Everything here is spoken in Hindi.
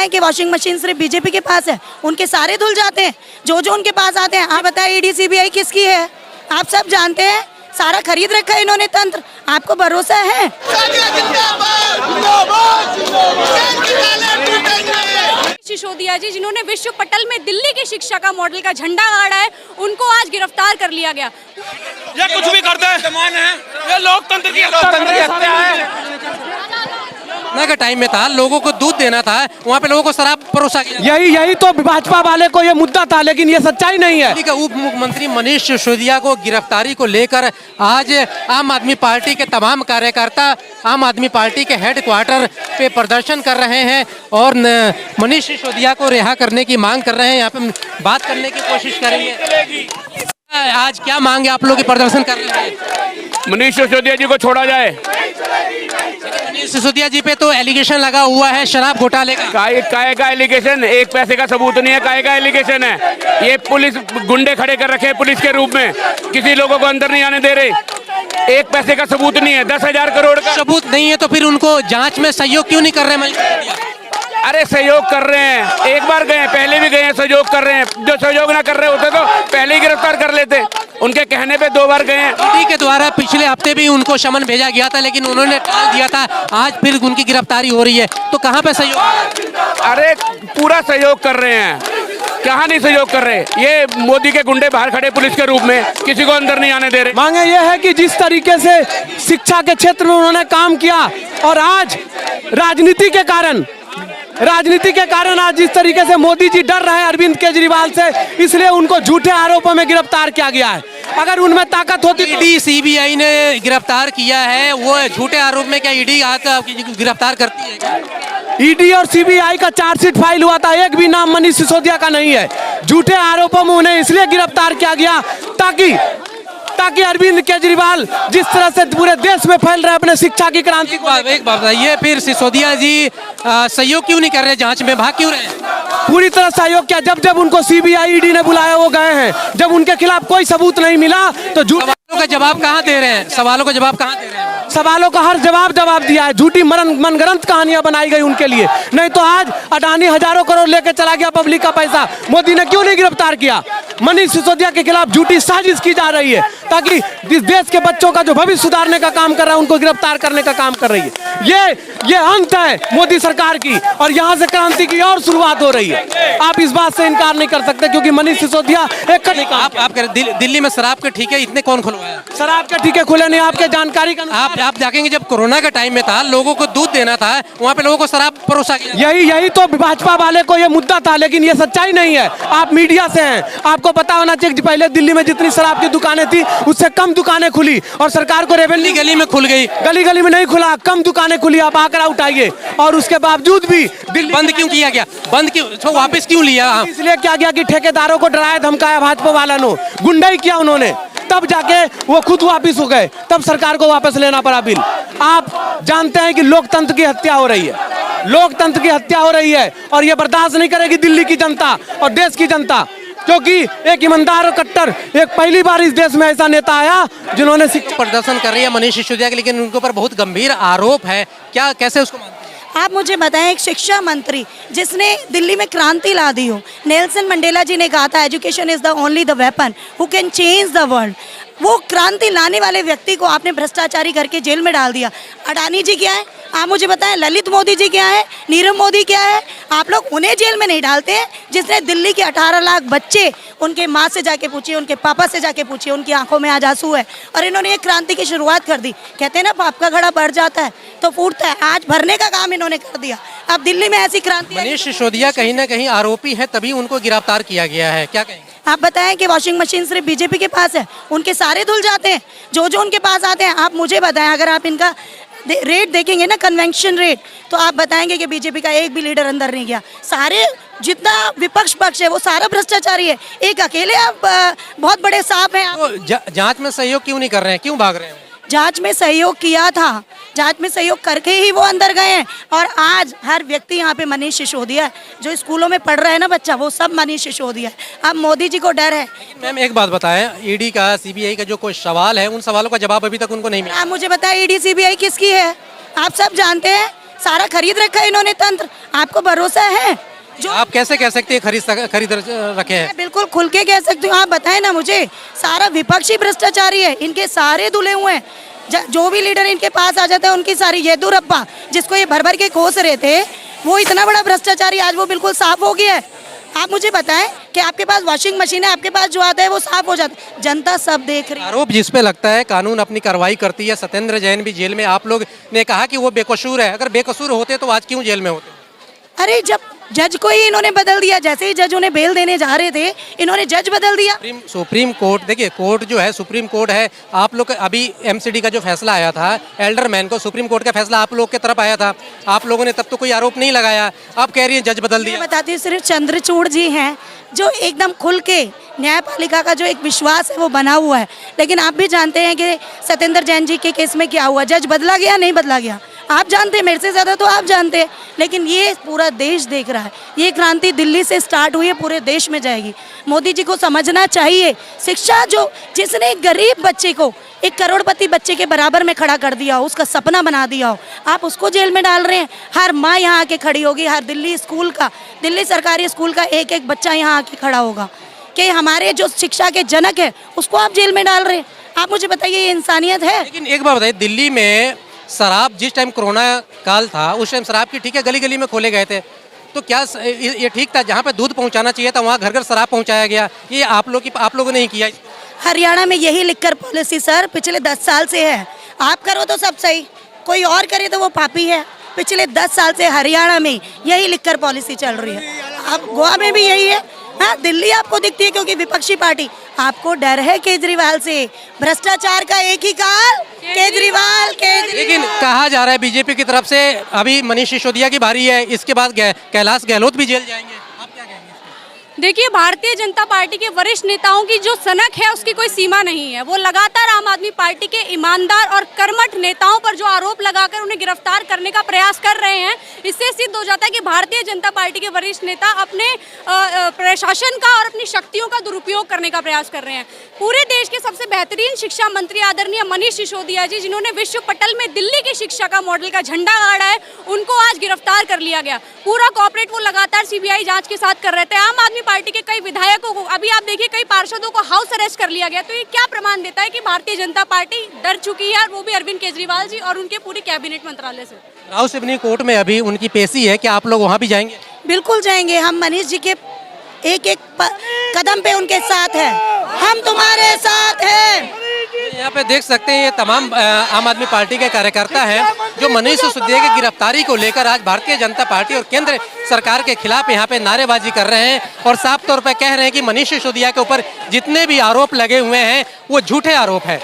बताएं कि वॉशिंग मशीन सिर्फ बीजेपी के पास है, उनके सारे धुल जाते हैं जो जो उनके पास आते हैं। आप बताएं ईडी सीबीआई किसकी है? आप सब जानते हैं, सारा खरीद रखा है इन्होंने तंत्र। आपको भरोसा है? सिसोदिया जी जिन्होंने विश्व पटल में दिल्ली की शिक्षा का मॉडल का झंडा गाड़ा है, उनको आज गिरफ्तार कर लिया गया। ये कुछ भी करते हैं, ये लोकतंत्र की हत्या है। का टाइम में था, लोगों को दूध देना था, वहाँ पे लोगों को शराब परोसा गया। यही तो भाजपा वाले को ये मुद्दा था, लेकिन ये सच्चाई नहीं है। दिल्ली का उप मुख्यमंत्री मनीष सिसोदिया को गिरफ्तारी को लेकर आज आम आदमी पार्टी के तमाम कार्यकर्ता आम आदमी पार्टी के हेडक्वार्टर पे प्रदर्शन कर रहे हैं और मनीष सिसोदिया को रिहा करने की मांग कर रहे हैं। यहाँ पे बात करने की कोशिश करेंगे। आज क्या मांग है आप लोग प्रदर्शन कर रहे हैं? मनीष सिसोदिया जी को छोड़ा जाए। मनीष सिसोदिया जी पे तो एलिगेशन लगा हुआ है शराब घोटाले का। काहे का एलिगेशन? एक पैसे का सबूत नहीं है, काहे का एलिगेशन है? ये पुलिस गुंडे खड़े कर रखे हैं पुलिस के रूप में, किसी लोगों को अंदर नहीं आने दे रहे। एक पैसे का सबूत नहीं है, 10,000 करोड़ का सबूत नहीं है तो फिर उनको जांच में सहयोग क्यों नहीं कर रहे मनीष सिसोदिया? अरे सहयोग कर रहे हैं, एक बार गए, पहले भी गए हैं, सहयोग कर रहे हैं। जो सहयोग ना कर रहे होते तो पहले ही गिरफ्तार कर लेते। उनके कहने पे 2 बार गए हैं। ईडी के द्वारा पिछले हफ्ते भी उनको समन भेजा गया था, लेकिन उन्होंने टाल दिया था। आज फिर उनकी गिरफ्तारी हो रही है, तो कहाँ पे सहयोग? अरे पूरा सहयोग कर रहे हैं, कहाँ नहीं सहयोग कर रहे? ये मोदी के गुंडे बाहर खड़े पुलिस के रूप में, किसी को अंदर नहीं आने दे रहे। मांगे ये है कि जिस तरीके से शिक्षा के क्षेत्र में उन्होंने काम किया और आज राजनीति के कारण आज जिस तरीके से मोदी जी डर रहे हैं अरविंद केजरीवाल से, इसलिए उनको झूठे आरोपों में गिरफ्तार किया गया है। अगर उनमें ताकत होती तो ईडी सीबीआई ने गिरफ्तार किया है, वो झूठे आरोप में क्या ईडी आकर गिरफ्तार करती है क्या? ईडी और सीबीआई का चार्जशीट फाइल हुआ था, एक भी नाम मनीष सिसोदिया का नहीं है। झूठे आरोपों में उन्हें इसलिए गिरफ्तार किया गया ताकि अरविंद केजरीवाल जिस तरह से पूरे देश में फैल रहे अपने शिक्षा की क्रांति को। एक बात बताइए, फिर सिसोदिया जी सहयोग क्यों नहीं कर रहे, जांच में भाग क्यों रहे? पूरी तरह सहयोग किया। जब उनको सीबीआई ईडी ने बुलाया वो गए हैं। जब उनके खिलाफ कोई सबूत नहीं मिला तो सवालों का जवाब कहाँ दे रहे हैं? सवालों का जवाब कहाँ दे रहे हैं? सवालों का हर जवाब दिया है। झूठी मनगढ़ंत कहानियां बनाई गई उनके लिए। नहीं तो आज अडानी हजारों करोड़ लेके चला गया पब्लिक का पैसा। मोदी ने क्यों नहीं गिरफ्तार किया? मनीष सिसोदिया के खिलाफ झूठी साजिश की जा रही है ताकि इस देश के बच्चों का जो भविष्य सुधारने का काम कर रहा है उनको गिरफ्तार करने का काम कर रही है। ये अंत है मोदी सरकार की और यहाँ से क्रांति की और शुरुआत हो रही है। आप इस बात से इनकार नहीं कर सकते क्योंकि मनीष सिसोदिया एक आप दिल्ली में शराब के ठीके इतने कौन खुलवाया? शराब के ठीके खुले नहीं, आपके जानकारी का आप देखेंगे जब कोरोना का टाइम में था, लोगों को दूध देना था, वहाँ पे लोगों को शराब परोसा गया। यही तो भाजपा वाले को ये मुद्दा था, लेकिन ये सच्चाई नहीं है। आप मीडिया से हैं, आपको पता होना चाहिए। पहले दिल्ली में जितनी शराब की दुकानें थी उससे कम दुकानें खुली और सरकार को रेवेन्यू गली में खुल गई। गली में नहीं खुला, कम दुकानें खुली। आप आंकड़ा उठाइए। और उसके बावजूद भी दिल्ली बंद क्यों किया गया? बंद क्यों, तो वापस क्यों लिया? इसलिए क्या गया कि ठेकेदारों को डराया धमकाया भाजपा वालों ने, गुंडाई किया उन्होंने, तब जाके वो खुद वापिस हो गए, तब सरकार को वापस लेना पड़ा बिल। आप जानते हैं कि लोकतंत्र की हत्या हो रही है, लोकतंत्र की हत्या हो रही है और ये बर्दाश्त नहीं करेगी दिल्ली की जनता और देश की जनता, क्योंकि एक ईमानदार और कट्टर एक पहली बार इस देश में ऐसा नेता आया जिन्होंने प्रदर्शन कर रही है मनीष सिसोदिया के, लेकिन उनके ऊपर बहुत गंभीर आरोप है। क्या कैसे उसको मानते हैं? आप मुझे बताएं, एक शिक्षा मंत्री जिसने दिल्ली में क्रांति ला दी हो। नेल्सन मंडेला जी ने कहा था education is the only the weapon who can change the world. वो क्रांति लाने वाले व्यक्ति को आपने भ्रष्टाचारी करके जेल में डाल दिया। अडानी जी क्या है आप मुझे बताएं, ललित मोदी जी क्या है, नीरव मोदी क्या है? आप लोग उन्हें जेल में नहीं डालते हैं जिसने दिल्ली के 18 लाख बच्चे, उनके माँ से जाके पूछिए, उनके पापा से जाके पूछिए, उनकी आंखों में आज आंसू है और इन्होंने एक क्रांति की शुरुआत कर दी। कहते हैं ना पाप का घड़ा भर जाता है तो फूटता है, आज भरने का काम इन्होंने कर दिया। अब दिल्ली में ऐसी क्रांति। मनीष सिसोदिया कहीं ना कहीं आरोपी है, तभी उनको गिरफ्तार किया गया है, क्या कहेंगे? आप बताएं कि वॉशिंग मशीन सिर्फ बीजेपी के पास है, उनके सारे धुल जाते हैं जो जो उनके पास आते हैं। आप मुझे बताएं, अगर आप इनका रेट देखेंगे ना, कन्वेंशन रेट, तो आप बताएंगे कि बीजेपी का एक भी लीडर अंदर नहीं गया। सारे जितना विपक्ष पक्ष है वो सारा भ्रष्टाचारी है, एक अकेले आप बहुत बड़े सांप हैं। तो जांच में सहयोग क्यों नहीं कर रहे हैं, क्यों भाग रहे हैं? जांच में सहयोग किया था, जांच में सहयोग करके ही वो अंदर गए हैं और आज हर व्यक्ति यहाँ पे मनीष सिसोदिया है। जो स्कूलों में पढ़ रहा है ना बच्चा, वो सब मनीष सिसोदिया है। अब मोदी जी को डर है। मैम एक बात बताएं, ईडी का सीबीआई का जो कोई सवाल है, उन सवालों का जवाब अभी तक उनको नहीं मिला। आप मुझे बताएं ईडी सीबीआई किसकी है? आप सब जानते हैं, सारा खरीद रखा है इन्होंने तंत्र। आपको भरोसा है? जो आप कैसे कह सकते हैं खरीद रखे हैं? मैं बिल्कुल खुल के कह सकती हूँ। आप बताएं ना मुझे, सारा विपक्षी भ्रष्टाचारी है, इनके सारे धुले हुए हैं। जो भी लीडर इनके पास आ जाता है उनकी सारी, येदुरप्पा जिसको ये भर भर के कोस रहे थे, वो इतना बड़ा भ्रष्टाचारी आज वो बिल्कुल साफ हो गया है। आप मुझे बताएं कि आपके पास वॉशिंग मशीन है, आपके पास जो आता है वो साफ हो जाता है, जनता सब देख रही है। आरोप जिस पे लगता है कानून अपनी कार्रवाई करती है। सत्येंद्र जैन भी जेल में, आप लोग ने कहा कि वो बेकसूर है, अगर बेकसूर होते तो आज क्यों जेल में होते? अरे जब जज को ही इन्होंने बदल दिया, जैसे ही जज उन्हें बेल देने जा रहे थे इन्होंने जज बदल दिया। सुप्रीम कोर्ट, देखिए कोर्ट जो है सुप्रीम कोर्ट है। आप लोग अभी एमसीडी का जो फैसला आया था एल्डरमैन को, सुप्रीम कोर्ट का फैसला आप लोग के तरफ आया था, आप लोगों ने तब तो कोई आरोप नहीं लगाया। आप कह रही हैं जज बदल दिया। मैं बताती हूँ, सिर्फ चंद्रचूड़ जी हैं जो एकदम खुल के न्यायपालिका का जो एक विश्वास है वो बना हुआ है। लेकिन आप भी जानते हैं कि सत्येंद्र जैन जी के केस में क्या हुआ, जज बदला गया नहीं बदला गया, आप जानते हैं मेरे से ज़्यादा तो आप जानते हैं। लेकिन ये पूरा देश देख रहा है, ये क्रांति दिल्ली से स्टार्ट हुई है, पूरे देश में जाएगी। मोदी जी को समझना चाहिए, शिक्षा जिसने एक गरीब बच्चे को एक करोड़पति बच्चे के बराबर में खड़ा कर दिया हो, उसका सपना बना दिया हो, आप उसको जेल में डाल रहे हैं। हर माँ यहाँ आके खड़ी होगी, हर दिल्ली सरकारी स्कूल का एक एक बच्चा यहाँ आके खड़ा होगा कि हमारे जो शिक्षा के जनक है उसको आप जेल में डाल रहे हैं। आप मुझे बताइए, ये इंसानियत है? लेकिन एक बात बताइए, दिल्ली में शराब जिस टाइम कोरोना काल था उस टाइम शराब की ठीक है गली गली में खोले गए थे, तो क्या ये ठीक था? जहाँ पे दूध पहुँचाना चाहिए था वहाँ घर घर शराब पहुँचाया गया, ये आप लोगों ने नहीं किया। हरियाणा में यही लिकर पॉलिसी सर पिछले 10 साल से है। आप करो तो सब सही, कोई और करे तो वो पापी है। पिछले 10 साल से हरियाणा में यही लिकर पॉलिसी चल रही है। अब गोवा में भी यही है। हाँ, दिल्ली आपको दिखती है क्योंकि विपक्षी पार्टी। आपको डर है केजरीवाल से, भ्रष्टाचार का एक ही काल केजरीवाल। लेकिन कहा जा रहा है बीजेपी की तरफ से अभी मनीष सिसोदिया की बारी है, इसके बाद कैलाश गहलोत भी जेल जाएंगे। आप क्या कहेंगे? देखिए, भारतीय जनता पार्टी के वरिष्ठ नेताओं की जो सनक है उसकी कोई सीमा नहीं है। वो लगातार आम आदमी पार्टी के ईमानदार और कर्मठ नेताओं पर जो आरोप लगाकर उन्हें गिरफ्तार करने का प्रयास कर रहे हैं, इससे सिद्ध हो जाता है कि भारतीय जनता पार्टी के वरिष्ठ नेता अपने प्रशासन का और अपनी शक्तियों का दुरुपयोग करने का प्रयास कर रहे हैं। पूरे देश के सबसे बेहतरीन शिक्षा मंत्री आदरणीय मनीष सिसोदिया जी, जिन्होंने विश्व पटल में दिल्ली की शिक्षा का मॉडल का झंडा गाड़ा है, उनको आज गिरफ्तार कर लिया गया। पूरा कॉपरेट वो लगातार सीबीआई जांच के साथ कर रहे थे। आम आदमी पार्टी के कई विधायकों को, अभी आप देखिए कई पार्षदों को हाउस अरेस्ट कर लिया गया। तो ये क्या प्रमाण देता है कि भारतीय जनता पार्टी डर चुकी है, वो भी अरविंद केजरीवाल जी और उनके पूरी कैबिनेट मंत्रालय से। राव सिवनी कोर्ट में अभी उनकी पेशी है, क्या आप लोग वहाँ भी जाएंगे? बिल्कुल जाएंगे। हम मनीष जी के एक एक कदम पे उनके साथ हैं, हम तुम्हारे साथ हैं। यहाँ पे देख सकते हैं ये तमाम आम आदमी पार्टी के कार्यकर्ता हैं जो मनीष सिसोदिया की गिरफ्तारी को लेकर आज भारतीय जनता पार्टी और केंद्र सरकार के खिलाफ यहाँ पे नारेबाजी कर रहे हैं और साफ तौर पे कह रहे हैं कि मनीष सिसोदिया के ऊपर जितने भी आरोप लगे हुए हैं वो झूठे आरोप है।